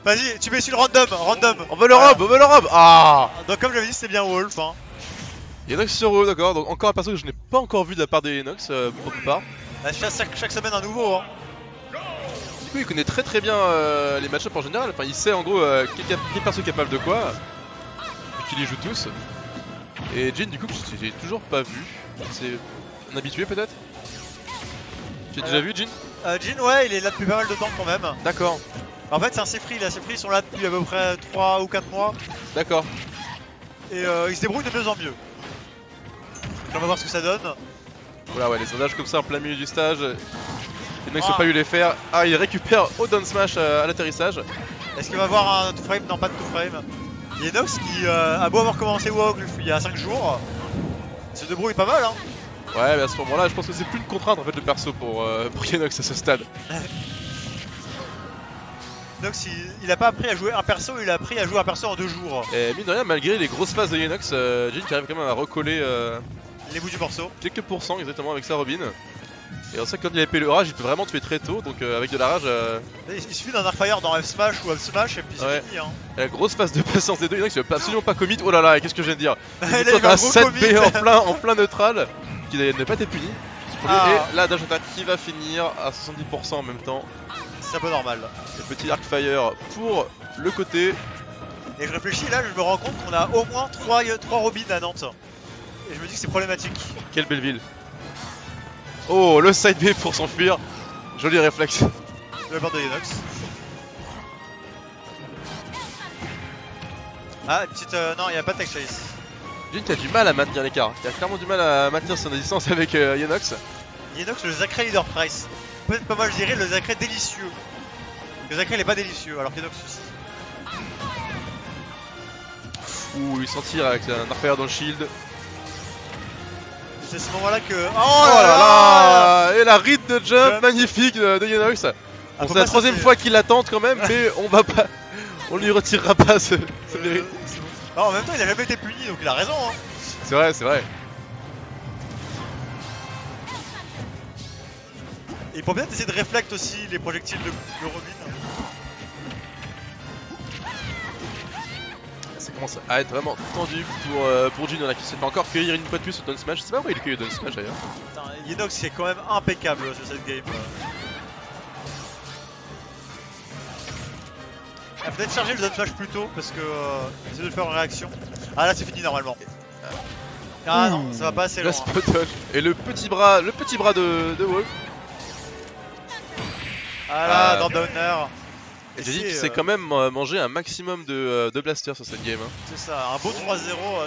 Vas-y, tu mets sur le random. On veut le robe, on veut le robe. Ah. Donc comme j'avais dit, c'était bien Wolf. Hein. Inox sur eux, d'accord. Donc encore un perso que je n'ai pas encore vu de la part des Inox pour ma part. Bah, chaque semaine un nouveau. Hein. Du coup, il connaît très bien les match-ups en général. Enfin, il sait en gros quel perso est capable de quoi. Vu qu'il les joue tous. Et Jhin, du coup, j'ai toujours pas vu. C'est un habitué peut-être. Tu as déjà vu Jhin? Jhin, ouais, il est là depuis pas mal de temps quand même. D'accord. En fait, c'est un C-Free. Les C-Free sont là depuis à peu près 3 ou 4 mois. D'accord. Et ils se débrouillent de mieux en mieux. Donc on va voir ce que ça donne. Voilà, ouais, les sondages comme ça en plein milieu du stage. Les mecs n'ont pas eu les faire. Ah, il récupère au down smash à l'atterrissage. Est-ce qu'il va avoir un 2-frame? Non, pas de 2-frame. Il y a Inox qui a beau avoir commencé WoW il y a 5 jours. Il se débrouille pas mal, hein. Ouais, mais à ce moment-là, je pense que c'est plus une contrainte en fait de perso pour Inox à ce stade. Inox, il a pas appris à jouer un perso, il a appris à jouer un perso en 2 jours. Et mine de rien, malgré les grosses phases de Inox, Jhin qui arrive quand même à recoller les bouts du morceau. quelques pourcents exactement avec sa Robin. Et on sait que quand il a épée le rage, il peut vraiment tuer très tôt, donc avec de la rage. Il suffit d'un Arcfire dans F-Smash ou F-Smash et puis c'est fini. Hein. La grosse phase de patience des deux, Inox il veut absolument pas commit. Oh là là, qu'est-ce que je viens de dire? Il a 7B en plein neutral, qui n'a pas été puni. Et là, dash attack qui va finir à 70% en même temps. C'est un peu normal. Le petit Arcfire pour le côté. Et je réfléchis, là je me rends compte qu'on a au moins 3 Robins à Nantes. Et je me dis que c'est problématique. Quelle belle ville. Oh, le side B pour s'enfuir. Joli réflexe. De la part de Inox. Ah, une petite. Non, il n'y a pas de tech chase. Jhin qui a du mal à maintenir l'écart. Il a clairement du mal à maintenir son distance avec Inox. Inox, le Zacré leader price. Peut-être pas mal, je dirais, le Zacré délicieux. Le Zacré il est pas délicieux, alors qu'Inox aussi. Ouh, il s'en tire avec un Arcfire dans le shield. C'est ce moment-là que. Oh là là. Et la read de jump magnifique de Inox. Bon, c'est la troisième fois qu'il la tente quand même, mais on va pas. On lui retirera pas ce mérite. En même temps, il a jamais été puni, donc il a raison. Hein. C'est vrai, c'est vrai. Et il faut bien essayer de réflecte aussi les projectiles de Robin. Ça commence à être vraiment tendu pour Jhin, qui se fait encore cueillir une fois de plus au down smash. Je sais pas pourquoi il cueille le down smash d'ailleurs. Inox c'est quand même impeccable sur cette game. Il peut-être charger le down smash plus tôt parce que essayer de le faire en réaction. Ah là c'est fini normalement. Ah non, ça va pas assez loin. La spot dodge. Et le petit bras de Wolf. Ah là, dans Downer. J'ai dit qu'il s'est quand même mangé un maximum de blasters sur cette game. Hein. C'est ça, un beau 3-0,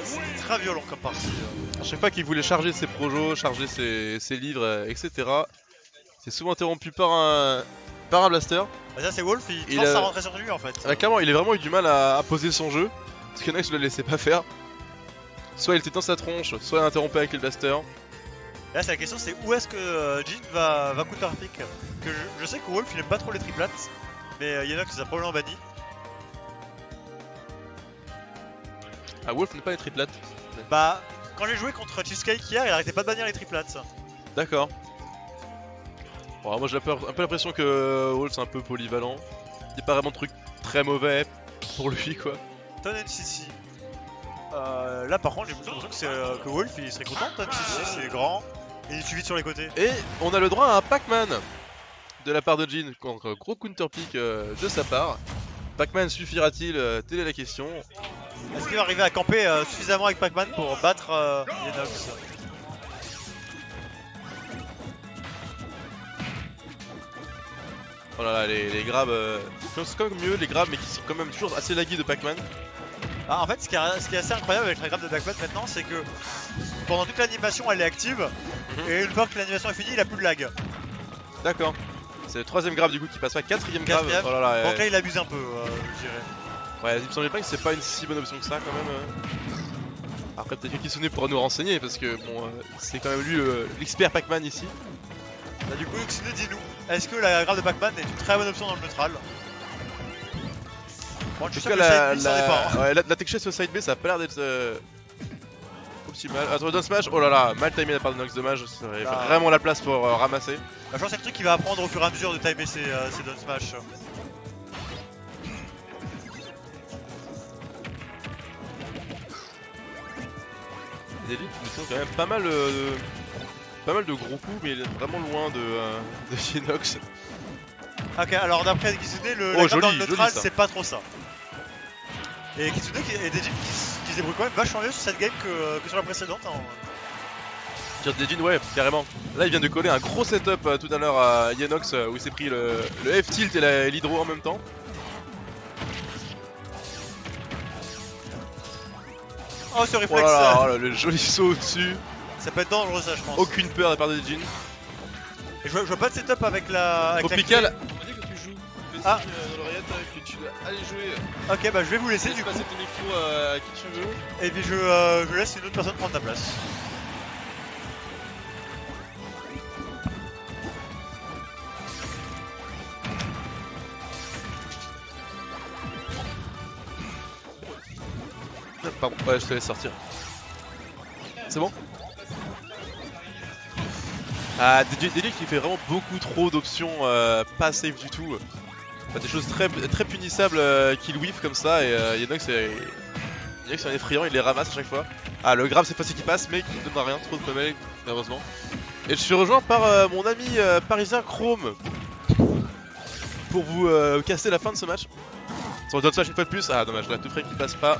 c'était très violent comme partie. À chaque fois qu'il voulait charger ses projos, charger ses livres, etc. C'est souvent interrompu par un blaster. Bah ça c'est Wolf, il force à rentrer sur lui en fait. Ah, clairement, il a vraiment eu du mal à poser son jeu. Parce que Inox ne le laissait pas faire. Soit il était dans sa tronche, soit il interrompait avec les blasters. Là c'est la question, c'est où est-ce que Jhin va counterpick. Que je sais que Wolf il aime pas trop les triplates. Mais Inox les a probablement banni. Ah, Wolf n'est pas les triplates. Bah, quand j'ai joué contre Cheesecake hier, il arrêtait pas de bannir les triplates. D'accord. Bon, moi j'ai un peu l'impression que Wolf c'est un peu polyvalent. Il n'y a pas vraiment de truc très mauvais pour lui quoi. Ton NCC. Là par contre j'ai l'impression que Wolf il serait content de Ton NCC, c'est grand. Et il suffit sur les côtés. Et on a le droit à un Pac-Man de la part de Jhin, contre gros counter pick de sa part. Pac-Man suffira-t-il? Telle est la question. Est-ce qu'il va arriver à camper suffisamment avec Pac-Man pour battre Inox? Oh là là, les grabs, c'est quand même mieux les grabs, mais qui sont quand même toujours assez laggy de Pac-Man. Ah, en fait, ce qui est assez incroyable avec la grab de Pac-Man maintenant, c'est que pendant toute l'animation elle est active, et une fois que l'animation est finie, il a plus de lag. D'accord. C'est le troisième grab du coup qui passe pas, quatrième grab. Oh là là, donc là il abuse un peu, je dirais. Ouais, il me semblait pas que c'est pas une si bonne option que ça quand même. Après peut-être que Kitsune pourra nous renseigner parce que bon, c'est quand même lui l'expert Pac-Man ici. Bah du coup Kitsune dis-nous, est-ce que la grab de Pac-Man est une très bonne option dans le neutral? Bon, je suis sûr que la tech chase au side B ça a pas l'air d'être optimal. Attends, down smash, oh là là, mal timé de la part de Nox, dommage, ça aurait vraiment la place pour ramasser. Bah, je pense que c'est le truc qu'il va apprendre au fur et à mesure de timer ses down smash. Les élites nous font quand même pas mal de gros coups, mais il est vraiment loin de Yenox. Ok, alors d'après Kitsune, la grappe dans le neutral, c'est pas trop ça. Et Kitsune et Dejin qui se débrouillent quand même vachement mieux sur cette game que sur la précédente. Hein. Sur Dejin, ouais, carrément. Là, il vient de coller un gros setup tout à l'heure à Yenox où il s'est pris le F-tilt et l'hydro en même temps. Oh, ce réflexe! Oh là, le joli saut au-dessus. Ça peut être dangereux, ça, je pense. Aucune peur de la part de Dejin. Et je vois pas de setup avec la. Tropical. On m'a dit que tu joues. Ah. Dans l'oreillette, que tu vas aller jouer. Ok, bah je vais vous laisser du coup. Passer ton micro à qui tu veux. Et puis je laisse une autre personne prendre ta place. Pardon, ouais, je te laisse sortir. C'est bon? Ah, Dejin qui fait vraiment beaucoup trop d'options pas safe du tout. Des choses très punissables qu'il whiff comme ça, et Yenox c'est un effrayant, il les ramasse à chaque fois. Ah, le grab c'est facile qui passe, mais qui ne donne rien, trop de problèmes malheureusement. Et je suis rejoint par mon ami parisien Chrome pour vous casser la fin de ce match. Sur le dot slash une fois de plus, ah dommage, la tout frais qui passe pas.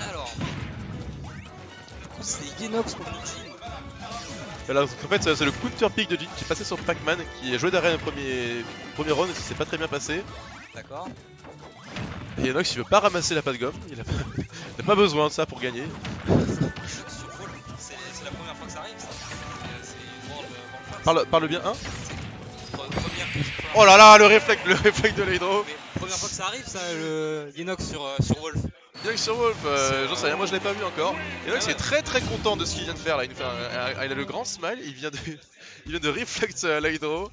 Alors, du coup c'est Yenox contre Jin. Alors, en fait c'est le counter pick de Jin qui est passé sur Pac-Man, qui a joué derrière le premier round et ça s'est pas très bien passé. D'accord. Et Yenox il veut pas ramasser la patte gomme, il a pas besoin de ça pour gagner. C'est la première fois que ça arrive, ça. C'est Parle bien, hein. première. Oh là là, le réflexe de l'hydro. Première fois que ça arrive, ça, le Yenox sur Wolf. Yenox sur Wolf, j'en sais rien, moi je l'ai pas vu encore. Yenox est très content de ce qu'il vient de faire là, il a le grand smile, il vient de reflect l'hydro.